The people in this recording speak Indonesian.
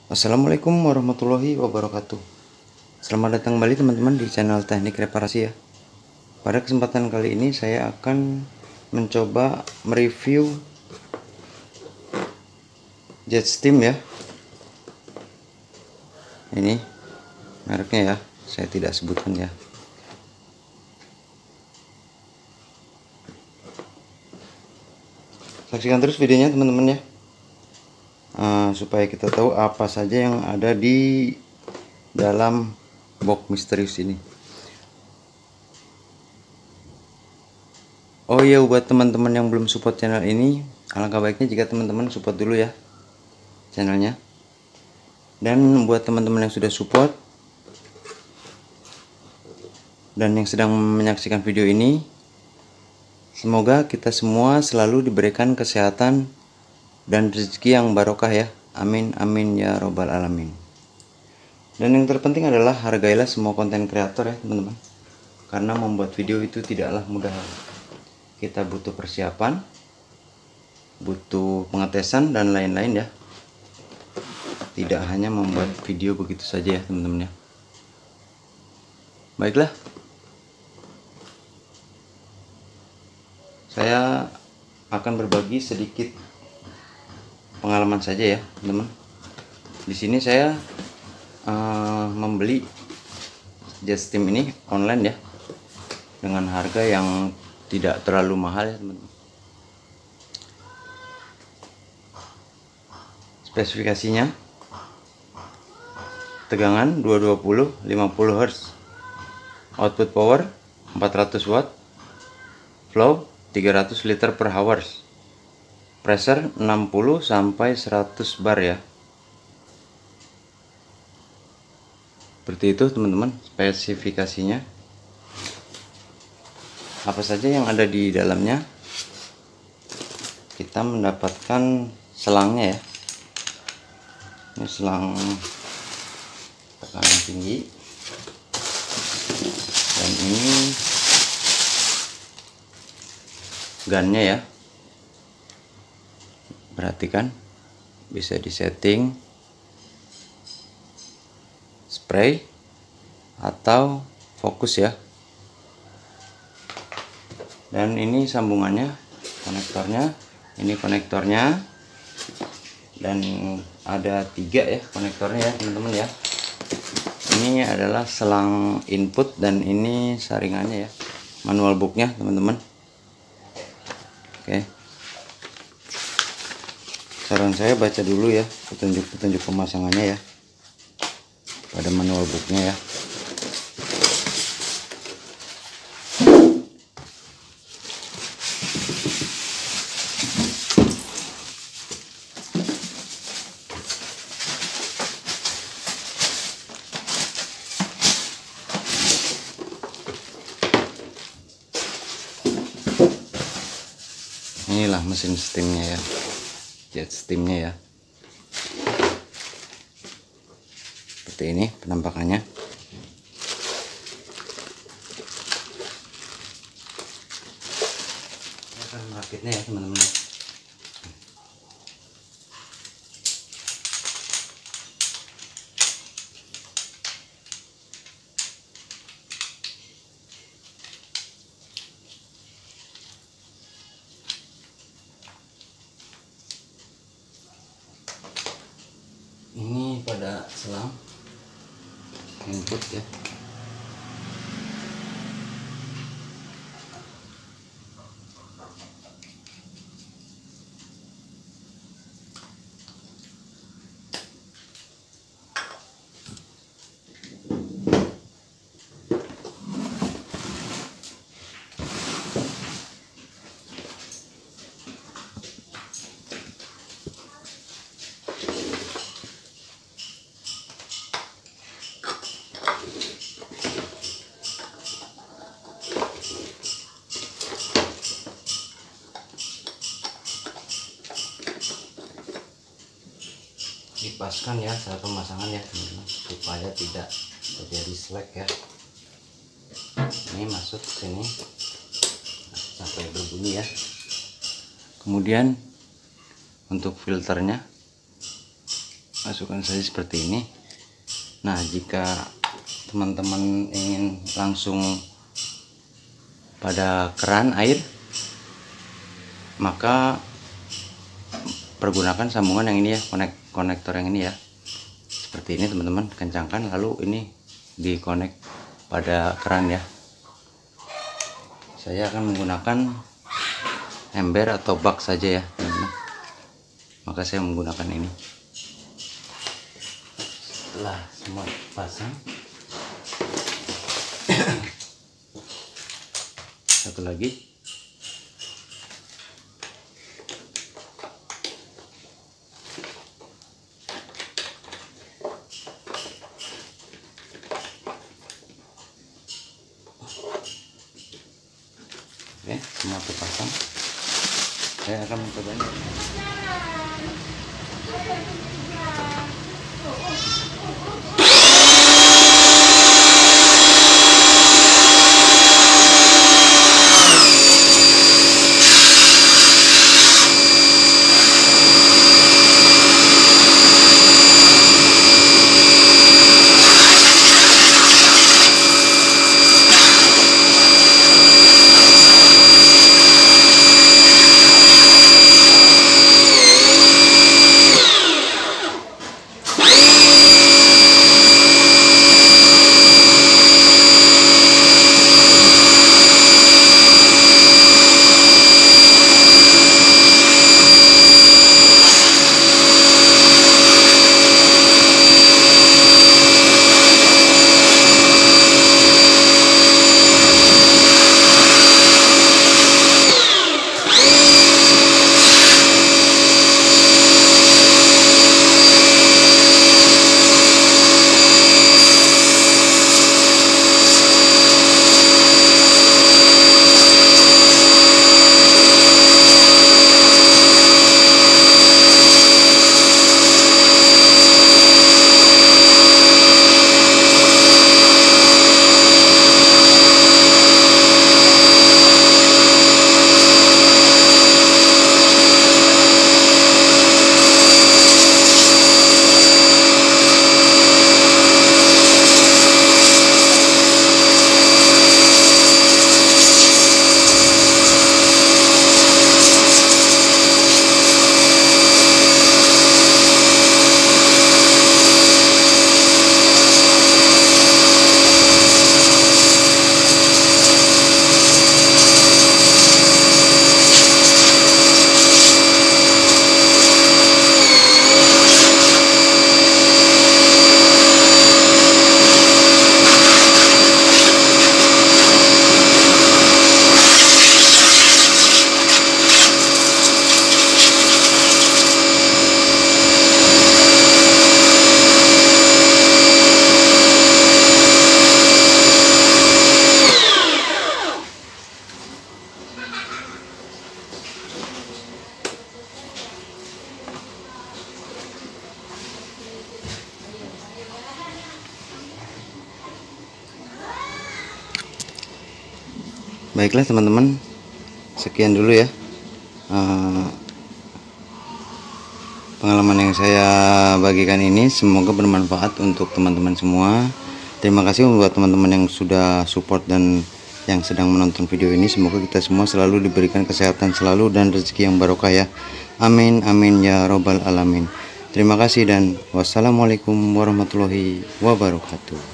Assalamualaikum warahmatullahi wabarakatuh. Selamat datang kembali teman-teman di channel Teknik Reparasi ya. Pada kesempatan kali ini saya akan mencoba mereview Jetsteam ya. Ini mereknya ya, saya tidak sebutkan ya. Saksikan terus videonya teman-teman ya, supaya kita tahu apa saja yang ada di dalam box misterius ini. Oh iya, buat teman-teman yang belum support channel ini, alangkah baiknya jika teman-teman support dulu ya channelnya. Dan buat teman-teman yang sudah support dan yang sedang menyaksikan video ini, semoga kita semua selalu diberikan kesehatan dan rezeki yang barokah ya. Amin amin ya robbal alamin. Dan yang terpenting adalah hargailah semua konten kreator ya teman-teman, karena membuat video itu tidaklah mudah. Kita butuh persiapan, butuh pengetesan dan lain-lain ya. Tidak hanya membuat video begitu saja ya teman-teman ya. Baiklah, saya akan berbagi sedikit pengalaman saja ya teman-teman. Di sini saya membeli Jetsteam ini online ya, dengan harga yang tidak terlalu mahal ya teman-teman. Spesifikasinya tegangan 220 50 Hz, output power 400 watt, flow 300 liter per hours, pressure 60 sampai 100 bar ya. Seperti itu teman-teman spesifikasinya. Apa saja yang ada di dalamnya? Kita mendapatkan selangnya ya. Ini selang tekanan tinggi, dan ini gunnya ya. Perhatikan, bisa disetting spray atau fokus ya. Dan ini sambungannya, konektornya, ini konektornya, dan ada 3 ya konektornya ya teman-teman ya. Ini adalah selang input dan ini saringannya ya, manual booknya teman-teman. Oke, saran saya baca dulu ya petunjuk-petunjuk pemasangannya ya pada manual booknya ya. Inilah mesin steamnya ya, Jetsteamnya ya. Seperti ini penampakannya. Saya akan merakitnya ya teman-teman. Ini pada selang input ya. Dipaskan ya saat pemasangan ya teman-teman, supaya tidak terjadi slack ya. Ini masuk ke sini sampai berbunyi ya. Kemudian untuk filternya masukkan saja seperti ini. Nah, jika teman-teman ingin langsung pada keran air, maka pergunakan sambungan yang ini ya, konektor yang ini ya, seperti ini teman-teman. Kencangkan lalu ini dikonek pada keran ya. Saya akan menggunakan ember atau bak saja ya teman-teman, maka saya menggunakan ini. Setelah semua pasang, satu lagi. Oke, semua terpasang. Saya akan mencobanya. Baiklah teman-teman, sekian dulu ya pengalaman yang saya bagikan ini. Semoga bermanfaat untuk teman-teman semua. Terima kasih buat teman-teman yang sudah support dan yang sedang menonton video ini. Semoga kita semua selalu diberikan kesehatan selalu dan rezeki yang barokah ya. Amin amin ya robbal alamin. Terima kasih dan wassalamualaikum warahmatullahi wabarakatuh.